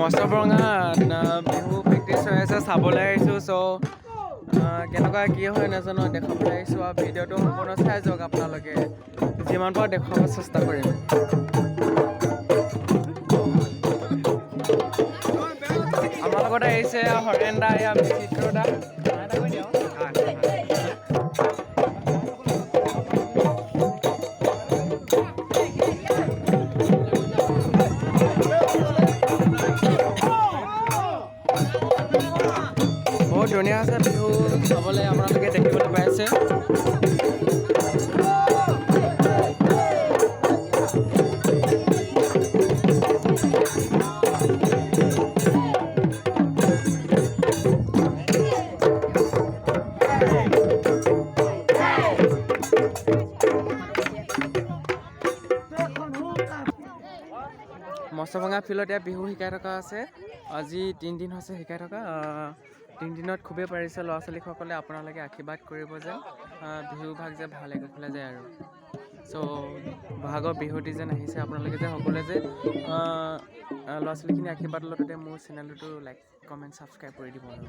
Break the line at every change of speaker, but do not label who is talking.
মুchorbhonga Bihu practice হৈ আছে চাবলৈ আহিছোঁ। চ' কেনেকুৱা কি হয় নাজানো, দেখাবলৈ আহিছোঁ আৰু ভিডিঅ'টো সম্পূৰ্ণ চাই যাওক আপোনালোকে। যিমান পাৰোঁ দেখুৱাব চেষ্টা কৰিম। আমাৰ লগত আহিছে হৰেণ দা, বিচিত্ৰ দা। বহুত ধুনীয়া আছে বিহু চাবলৈ, আপোনালোকে দেখিবলৈ পাইছে। মুchorbhonga ফিল্ডত ইয়াত বিহু শিকাই থকা আছে। আজি 3 দিন হৈছে শিকাই থকা। 3 দিনত খুবেই পাৰিছে ল'ৰা ছোৱালীসকলে। আপোনালোকে আশীৰ্বাদ কৰিব যে বিহু ভাগ যে ভালে কুশলে যায় আৰু। চ' বহাগৰ বিহুটি যেন আহিছে, আপোনালোকে যে সকলোৱে যে ল'ৰা ছোৱালীখিনি আশীৰ্বাদ লওঁতে মোৰ চেনেলটো লাইক কমেণ্ট ছাবস্ক্ৰাইব কৰি দিব আৰু।